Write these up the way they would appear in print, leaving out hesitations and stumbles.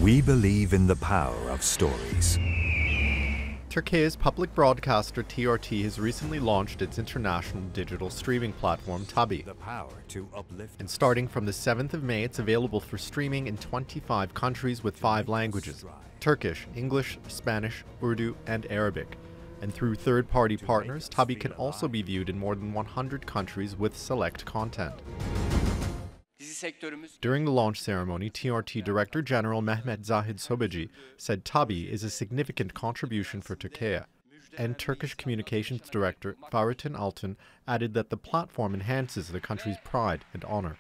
We believe in the power of stories. Turkey's public broadcaster TRT has recently launched its international digital streaming platform Tabii. And starting from the 7th of May, it's available for streaming in 25 countries with 5 languages: Turkish, English, Spanish, Urdu, and Arabic. And through third-party partners, Tabii can also be viewed in more than 100 countries with select content. During the launch ceremony, TRT Director General Mehmet Zahid Sobeci said Tabii is a significant contribution for Turkey, and Turkish Communications Director Fahrettin Altun added that the platform enhances the country's pride and honor.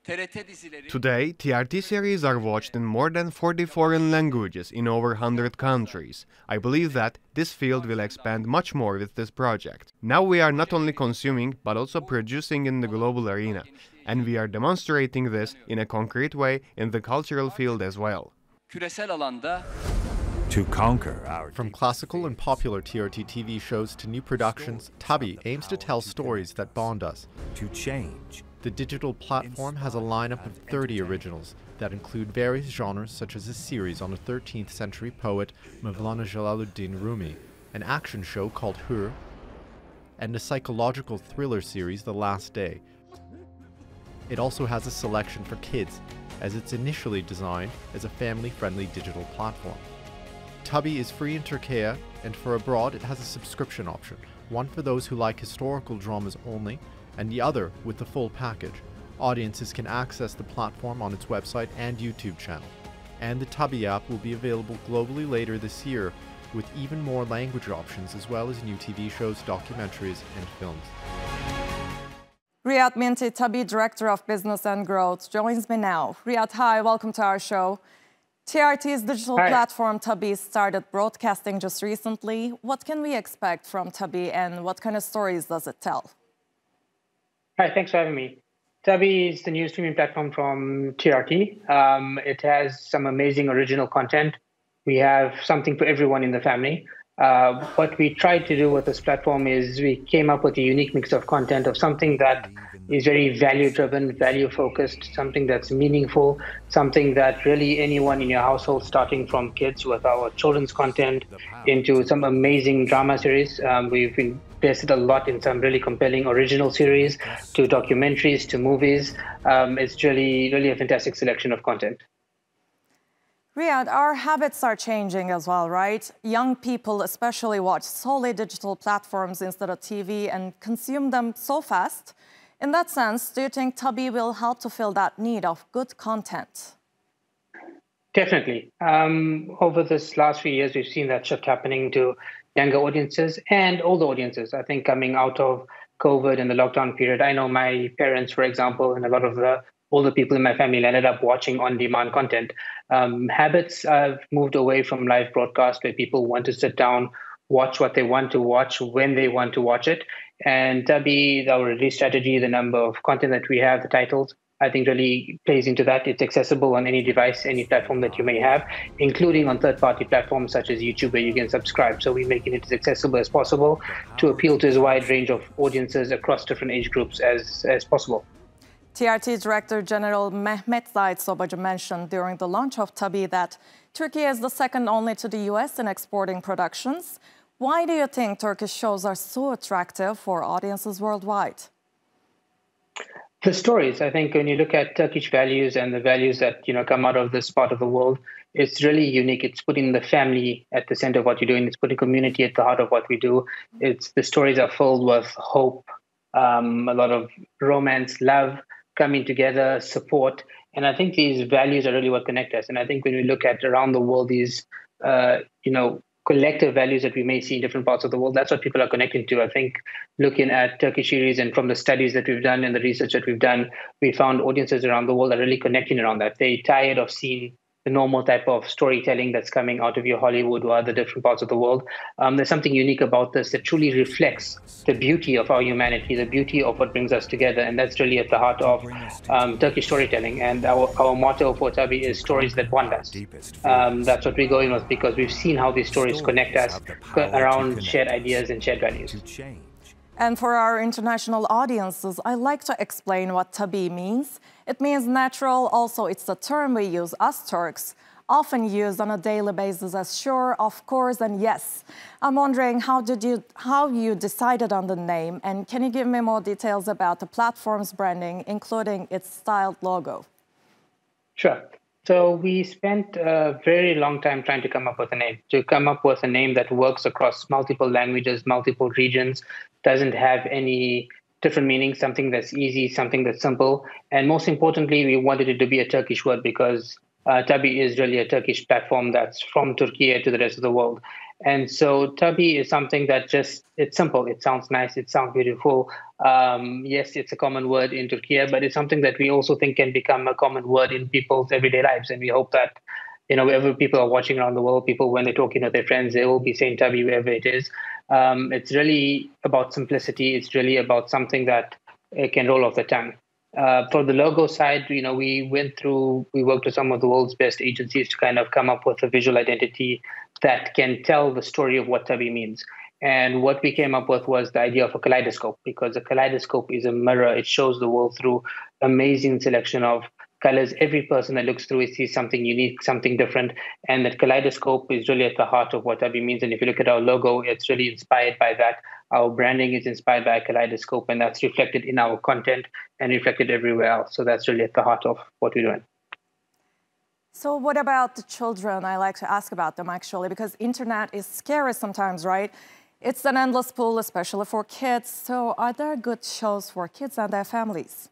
Today, TRT series are watched in more than 40 foreign languages in over 100 countries. I believe that this field will expand much more with this project. Now we are not only consuming, but also producing in the global arena. And we are demonstrating this in a concrete way in the cultural field as well. To conquer our From classical and popular TRT TV shows to new productions, Tabii aims to tell stories that bond us. to change. The digital platform has a lineup of 30 originals that include various genres, such as a series on a 13th century poet Mevlana Jalaluddin Rumi, an action show called Hür, and a psychological thriller series, The Last Day. It also has a selection for kids, as it's initially designed as a family-friendly digital platform. Tabii is free in Turkey, and for abroad it has a subscription option, one for those who like historical dramas only, and the other with the full package. Audiences can access the platform on its website and YouTube channel. And the Tabii app will be available globally later this year, with even more language options as well as new TV shows, documentaries, and films. Riyad Minty, Tabii Director of Business and Growth, joins me now. Riyad, hi, welcome to our show. TRT's digital platform Tabii started broadcasting just recently. What can we expect from Tabii, and what kind of stories does it tell? Hi, thanks for having me. Tabii is the new streaming platform from TRT. It has some amazing original content. We have something for everyone in the family. What we tried to do with this platform is we came up with a unique mix of content, of something that is very value-driven, value-focused, something that's meaningful, something that really anyone in your household, starting from kids with our children's content, into some amazing drama series. We've invested a lot in some really compelling original series, to documentaries, to movies. It's really a fantastic selection of content. Riyad, our habits are changing as well, right? Young people especially watch solely digital platforms instead of TV and consume them so fast. In that sense, do you think Tabii will help to fill that need of good content? Definitely. Over this last few years, we've seen that shift happening to younger audiences and older audiences. I think coming out of COVID and the lockdown period, I know my parents, for example, and a lot of the older people in my family ended up watching on-demand content. Habits have moved away from live broadcast, where people want to sit down, watch what they want to watch, when they want to watch it. And Tabii, our release strategy, the number of content that we have, the titles, I think really plays into that. It's accessible on any device, any platform that you may have, including on third-party platforms such as YouTube, where you can subscribe. So we're making it as accessible as possible to appeal to as wide range of audiences across different age groups as possible. TRT Director General Mehmet Zahid Sobeci mentioned during the launch of Tabii that Turkey is the second only to the US in exporting productions. Why do you think Turkish shows are so attractive for audiences worldwide? The stories. I think when you look at Turkish values and the values that come out of this part of the world, it's really unique. It's putting the family at the center of what you're doing. It's putting community at the heart of what we do. The stories are filled with hope, a lot of romance, love, coming together, support. And I think these values are really what connect us. And I think when we look at around the world, these, collective values that we may see in different parts of the world, that's what people are connecting to. I think looking at Turkish series and from the studies that we've done and the research that we've done, we found audiences around the world are really connecting around that. They're tired of seeing the normal type of storytelling that's coming out of your Hollywood or other different parts of the world. There's something unique about this that truly reflects the beauty of our humanity, the beauty of what brings us together. And that's really at the heart of Turkish storytelling. And our motto for Tabii is stories that bond us. That's what we're going with, because we've seen how these stories connect us around shared ideas and shared values. And for our international audiences, I like to explain what Tabii means. It means natural. Also, it's a term we use, us Turks, often used on a daily basis as sure, of course, and yes. I'm wondering how you decided on the name, and can you give me more details about the platform's branding, including its styled logo? Sure. So we spent a very long time trying to come up with a name that works across multiple languages, multiple regions, doesn't have any different meanings, something that's easy, something that's simple. And most importantly, we wanted it to be a Turkish word because Tabii is really a Turkish platform that's from Turkey to the rest of the world. And so Tabii is something that it's simple. It sounds nice. It sounds beautiful. Yes, it's a common word in Turkey, but it's something that we also think can become a common word in people's everyday lives. And we hope that, wherever people are watching around the world, people, when they're talking to their friends, they will be saying Tabii wherever it is. It's really about simplicity. It's really about something that can roll off the tongue. For the logo side, we worked with some of the world's best agencies to kind of come up with a visual identity that can tell the story of what Tabii means. And what we came up with was the idea of a kaleidoscope, because a kaleidoscope is a mirror. It shows the world through amazing selection of colors. Every person that looks through it sees something unique, something different. And that kaleidoscope is really at the heart of what Tabii means. And if you look at our logo, it's really inspired by that. Our branding is inspired by a kaleidoscope, and that's reflected in our content and reflected everywhere else. So that's really at the heart of what we're doing. So what about the children? I like to ask about them, actually, because internet is scary sometimes, right? It's an endless pool, especially for kids. So are there good shows for kids and their families?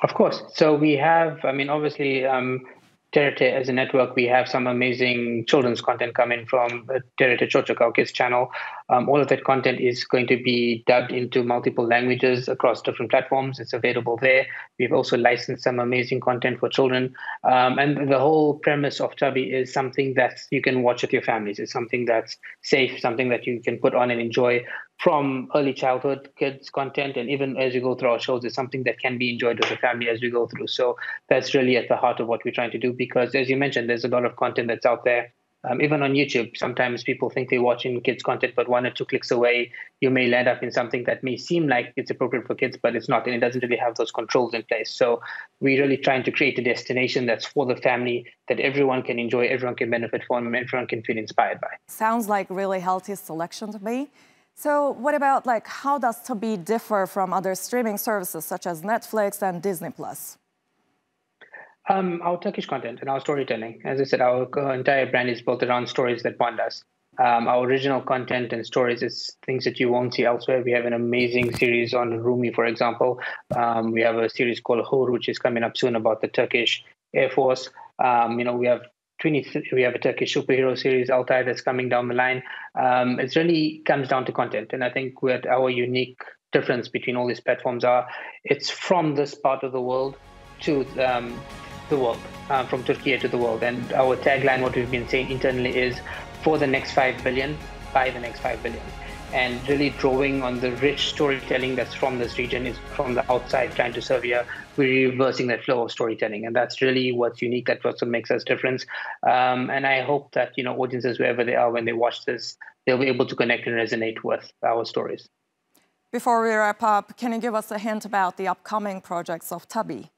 Of course. So we have, obviously, TRT as a network, we have some amazing children's content coming from TRT Çocuk, our kids channel. All of that content is going to be dubbed into multiple languages across different platforms. It's available there. We've also licensed some amazing content for children. And the whole premise of Tabii is something that you can watch with your families. It's something that's safe, something that you can put on and enjoy from early childhood kids content. And even as you go through our shows, it's something that can be enjoyed with the family as we go through. So that's really at the heart of what we're trying to do, because as you mentioned, there's a lot of content that's out there. Even on YouTube, sometimes people think they're watching kids content, but 1 or 2 clicks away, you may land up in something that may seem like it's appropriate for kids, but it's not, and it doesn't really have those controls in place. So we're really trying to create a destination that's for the family, that everyone can enjoy, everyone can benefit from, and everyone can feel inspired by. Sounds like really healthy selection to me. So what about, how does Tabii differ from other streaming services such as Netflix and Disney+? Our Turkish content and our storytelling. As I said, our entire brand is built around stories that bond us. Our original content and stories is things that you won't see elsewhere. We have an amazing series on Rumi, for example. We have a series called Hur, which is coming up soon, about the Turkish Air Force. We have a Turkish superhero series, Altay, that's coming down the line. It really comes down to content. And I think what our unique difference between all these platforms it's from this part of the world to the world, from Turkey to the world. And our tagline, what we've been saying internally, is for the next 5 billion, by the next 5 billion. And really drawing on the rich storytelling that's from this region, is from the outside trying to serve here. We're reversing that flow of storytelling. And that's really what's unique. That's what makes us different. And I hope that, audiences, wherever they are, when they watch this, they'll be able to connect and resonate with our stories. Before we wrap up, can you give us a hint about the upcoming projects of Tabii?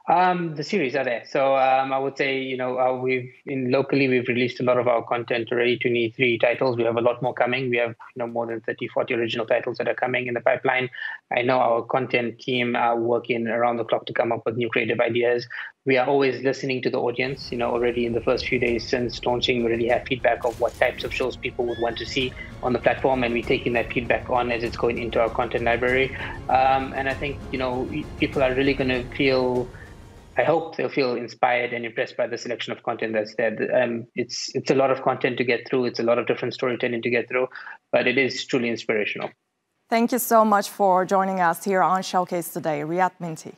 The series are there. So I would say, locally, we've released a lot of our content already, 23 titles. We have a lot more coming. We have, more than 30, 40 original titles that are coming in the pipeline. I know our content team are working around the clock to come up with new creative ideas. We are always listening to the audience. Already in the first few days since launching, we already have feedback of what types of shows people would want to see on the platform, and we're taking that feedback on as it's going into our content library. And I think, people are really going to feel, I hope they'll feel inspired and impressed by the selection of content that's there. It's a lot of content to get through. It's a lot of different storytelling to get through, but it is truly inspirational. Thank you so much for joining us here on Showcase today, Riyad Minty.